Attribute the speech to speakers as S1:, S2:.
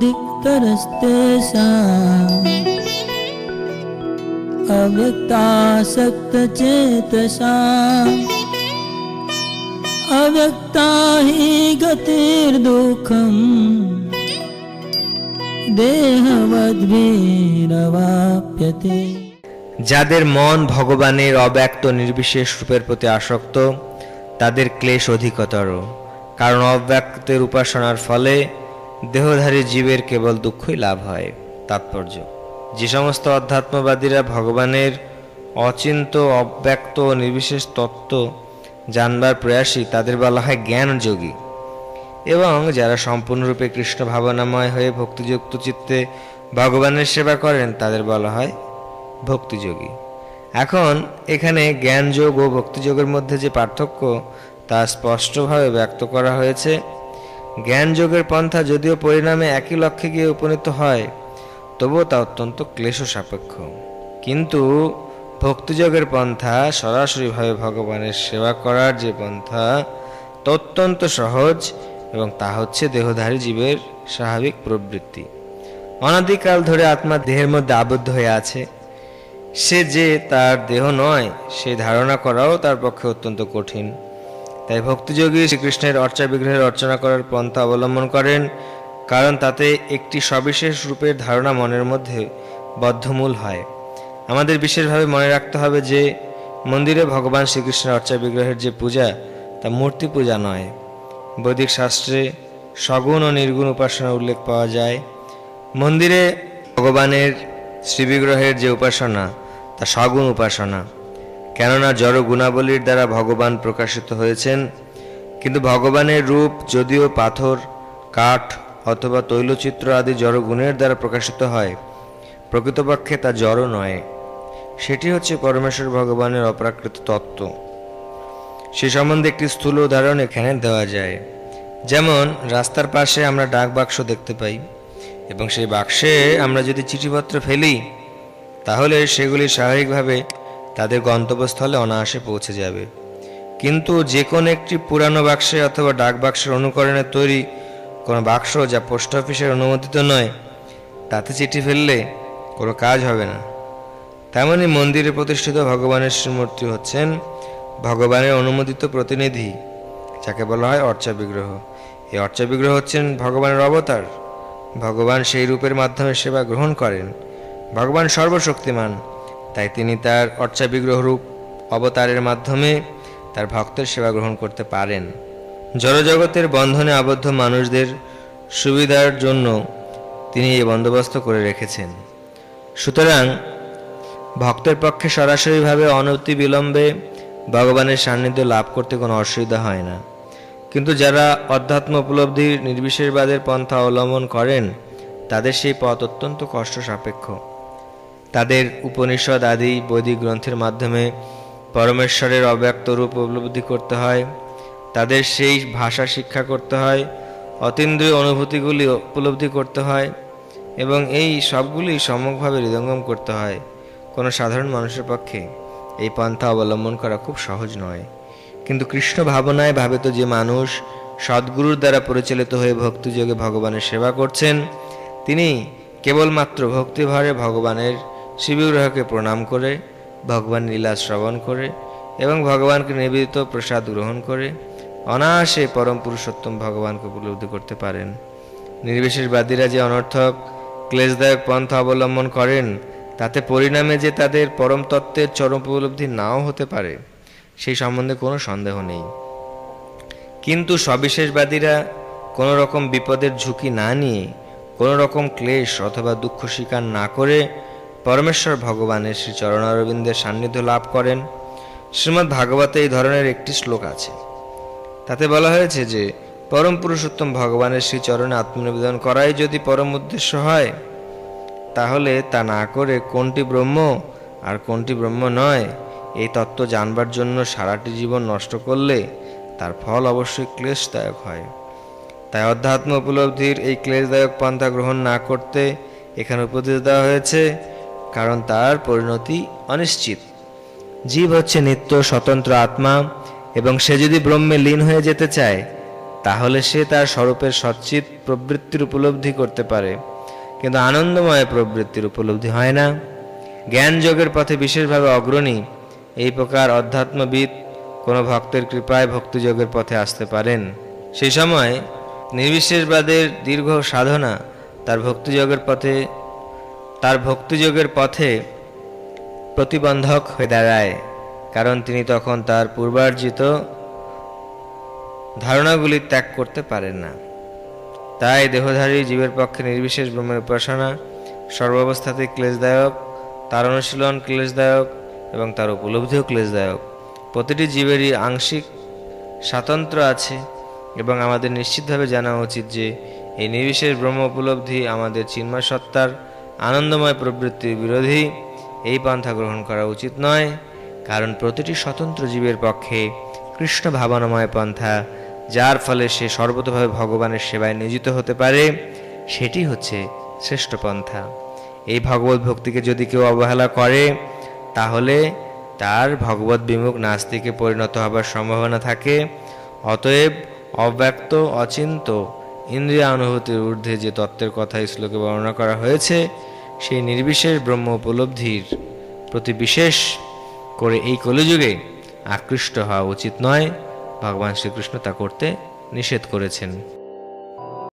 S1: धिक्करस्तेषाम् अव्यक्तासक्तचेतसाम् अव्यक्ता हि गतिर्दुःखम् देहवद्भिरवाप्यते।
S2: যাদের মন ভগবানের অব্যক্ত নির্বিশেষ রূপের প্রতি আসক্ত তাদের ক্লেশ অধিকতর, কারণ অব্যক্তের উপাসনার ফলে দেহধারী জীবের কেবল দুঃখই লাভ হয়। তাৎপর্য: যে সমস্ত অধ্যাত্মবাদীরা ভগবানের অচিন্ত অব্যক্ত ও নির্বিশেষ তত্ত্ব জানবার প্রয়াসী তাদের বলা হয় জ্ঞানযোগী, এবং যারা সম্পূর্ণরূপে কৃষ্ণ ভাবনাময় হয়ে ভক্তিযুক্ত চিত্তে ভগবানের সেবা করেন তাদের বলা হয় ভক্তিযোগী। এখন এখানে জ্ঞানযোগ ও ভক্তিযোগের মধ্যে যে পার্থক্য তা স্পষ্টভাবে ব্যক্ত করা হয়েছে। জ্ঞানযোগের পন্থা যদিও পরিণামে একই লক্ষ্যে গিয়ে উপনীত হয়, তবুও তা অত্যন্ত ক্লেশ সাপেক্ষ। কিন্তু ভক্তিযোগের পন্থা সরাসরিভাবে ভগবানের সেবা করার যে পন্থা তা অত্যন্ত সহজ, এবং তা হচ্ছে দেহধারী জীবের স্বাভাবিক প্রবৃত্তি। অনাদিকাল ধরে আত্মা দেহের মধ্যে আবদ্ধ হয়ে আছে, সে যে তার দেহ নয় সেই ধারণা করাও তার পক্ষে অত্যন্ত কঠিন। তাই ভক্তিযোগী শ্রীকৃষ্ণের অর্চা বিগ্রহের অর্চনা করার পন্থা অবলম্বন করেন, কারণ তাতে একটি সবিশেষ রূপের ধারণা মনের মধ্যে বদ্ধমূল হয়। আমাদের বিশেষভাবে মনে রাখতে হবে যে মন্দিরে ভগবান শ্রীকৃষ্ণের অর্চা বিগ্রহের যে পূজা তা মূর্তি পূজা নয়। বৈদিক শাস্ত্রে সগুণ ও নির্গুণ উপাসনার উল্লেখ পাওয়া যায়। মন্দিরে ভগবানের শ্রীবিগ্রহের যে উপাসনা তা সগুণ উপাসনা, কেননা জড় গুণাবলীর দ্বারা ভগবান প্রকাশিত হয়েছেন। কিন্তু ভগবানের রূপ যদিও পাথর, কাঠ অথবা তৈলচিত্র আদি জড় গুণের দ্বারা প্রকাশিত হয়, প্রকৃতপক্ষে তা জড় নয়, সেটি হচ্ছে পরমেশ্বর ভগবানের অপ্রাকৃত তত্ত্ব। সে সম্বন্ধে একটি স্থূল উদাহরণ এখানে দেওয়া যায়। যেমন রাস্তার পাশে আমরা ডাক বাক্স দেখতে পাই, এবং সেই বাক্সে আমরা যদি চিঠিপত্র ফেলি তাহলে সেগুলি স্বাভাবিকভাবে তাদের গন্তব্যস্থলে অনায়াসে পৌঁছে যাবে। কিন্তু যে কোনো একটি পুরানো বাক্সে অথবা ডাক বাক্সের অনুকরণে তৈরি কোনো বাক্স যা পোস্ট অফিসের অনুমোদিত নয়, তাতে চিঠি ফেললে কোনো কাজ হবে না। তেমনি মন্দিরে প্রতিষ্ঠিত ভগবানের শ্রীমূর্তি হচ্ছেন ভগবানের অনুমোদিত প্রতিনিধি, যাকে বলা হয় অর্চা বিগ্রহ। এই অর্চা বিগ্রহ হচ্ছেন ভগবানের অবতার। ভগবান সেই রূপের মাধ্যমে সেবা গ্রহণ করেন। ভগবান সর্বশক্তিমান, তাই তিনি তার অর্চা বিগ্রহ রূপ অবতারের মাধ্যমে তার ভক্তের সেবা গ্রহণ করতে পারেন। জড়জগতের বন্ধনে আবদ্ধ মানুষদের সুবিধার জন্য তিনি এই বন্দোবস্ত করে রেখেছেন। সুতরাং ভক্তের পক্ষে সরাসরিভাবে অনতি বিলম্বে ভগবানের সান্নিধ্য লাভ করতে কোনো অসুবিধা হয় না। কিন্তু যারা অধ্যাত্ম উপলব্ধির নির্বিশেষবাদের পন্থা অবলম্বন করেন তাদের সেই পথ অত্যন্ত কষ্ট সাপেক্ষ। তাদের উপনিষদ আদি বৈদিক গ্রন্থের মাধ্যমে পরমেশ্বরের অব্যক্ত রূপ উপলব্ধি করতে হয়, তাদের সেই ভাষা শিক্ষা করতে হয়, অতীন্দ্রিয় অনুভূতিগুলি উপলব্ধি করতে হয়, এবং এই সবগুলি সম্যকভাবে হৃদয়ঙ্গম করতে হয়। কোনো সাধারণ মানুষের পক্ষে এই পন্থা অবলম্বন করা খুব সহজ নয়। কিন্তু কৃষ্ণ ভাবনায় ভাবিত যে মানুষ সদ্গুরুর দ্বারা পরিচালিত হয়ে ভক্তিযোগে ভগবানের সেবা করছেন, তিনি কেবলমাত্র ভক্তিভরে ভগবানের শ্রীবিগ্রহকে প্রণাম করে, ভগবান লীলা শ্রবণ করে এবং ভগবানকে নিবেদিত প্রসাদ গ্রহণ করে অনায়াসে পরম পুরুষোত্তম ভগবানকে উপলব্ধি করতে পারেন। নির্বিশেষবাদীরা যে অনর্থক ক্লেশদায়ক পন্থা অবলম্বন করেন, তাতে পরিণামে যে তাদের পরম তত্ত্বের চরম উপলব্ধি নাও হতে পারে, সেই সম্বন্ধে কোনো সন্দেহ নেই। কিন্তু সবিশেষবাদীরা কোনো রকম বিপদের ঝুঁকি না নিয়ে, কোনো রকম ক্লেশ অথবা দুঃখ স্বীকার না করে পরমেশ্বর ভগবানের শ্রী চরণারবিন্দের সান্নিধ্য লাভ করেন। শ্রীমদ্ ভাগবতে এই ধরনের একটি শ্লোক আছে। তাতে বলা হয়েছে যে পরম পুরুষোত্তম ভগবানের শ্রী চরণে আত্মনিবেদন করাই যদি পরম উদ্দেশ্য হয়, তাহলে তা না করে কোনটি ব্রহ্ম আর কোনটি ব্রহ্ম নয় এই তত্ত্ব জানবার জন্য সারাটি জীবন নষ্ট করলে তার ফল অবশ্যই ক্লেশদায়ক হয়। তাই অধ্যাত্ম উপলব্ধির এই ক্লেশদায়ক পন্থা গ্রহণ না করতে এখানে উপদেশ দেওয়া হয়েছে, কারণ তার পরিণতি অনিশ্চিত। জীব হচ্ছে নিত্য স্বতন্ত্র আত্মা, এবং সে যদি ব্রহ্মে লীন হয়ে যেতে চায় তাহলে সে তার স্বরূপের সচ্চিত প্রবৃত্তির উপলব্ধি করতে পারে, কিন্তু আনন্দময় প্রবৃত্তির উপলব্ধি হয় না। জ্ঞান যোগের পথে বিশেষভাবে অগ্রণী এই প্রকার অধ্যাত্মবিদ কোনো ভক্তের কৃপায় ভক্তিযোগের পথে আসতে পারেন। সেই সময় নির্বিশেষবাদের দীর্ঘ সাধনা তার ভক্তিযোগের পথে প্রতিবন্ধক হয়ে দাঁড়ায়, কারণ তিনি তখন তার পূর্বার্জিত ধারণাগুলি ত্যাগ করতে পারেন না। তাই দেহধারী জীবের পক্ষে নির্বিশেষ ব্রহ্মের উপাসনা সর্বাবস্থাতে ক্লেশদায়ক, তার অনুশীলন ক্লেশদায়ক এবং তার উপলব্ধিও ক্লেশদায়ক। প্রতিটি জীবেরই আংশিক স্বাতন্ত্র্য আছে এবং আমাদের নিশ্চিতভাবে জানা উচিত যে এই নির্বিশেষ ব্রহ্ম উপলব্ধি আমাদের চিন্ময় সত্তার আনন্দময় প্রবৃত্তির বিরোধী। এই পন্থা গ্রহণ করা উচিত নয়, কারণ প্রতিটি স্বতন্ত্র জীবের পক্ষে কৃষ্ণ ভাবনাময় পন্থা, যার ফলে সে সর্বতভাবে ভগবানের সেবায় নিয়োজিত হতে পারে, সেটি হচ্ছে শ্রেষ্ঠ পন্থা। এই ভগবত ভক্তিকে যদি কেউ অবহেলা করে তাহলে তার ভগবত বিমুখ নাস্তিকে পরিণত হবার সম্ভাবনা থাকে। অতএব অব্যক্ত, অচিন্ত, ইন্দ্রিয় অনুভূতির ঊর্ধ্বে যে তত্ত্বের কথা এই শ্লোকে বর্ণনা করা হয়েছে, সেই নির্বিশেষ ব্রহ্ম উপলব্ধির প্রতি বিশেষ করে এই কলিযুগে আকৃষ্ট হওয়া উচিত নয়। ভগবান শ্রীকৃষ্ণ তা করতে নিষেধ করেছেন।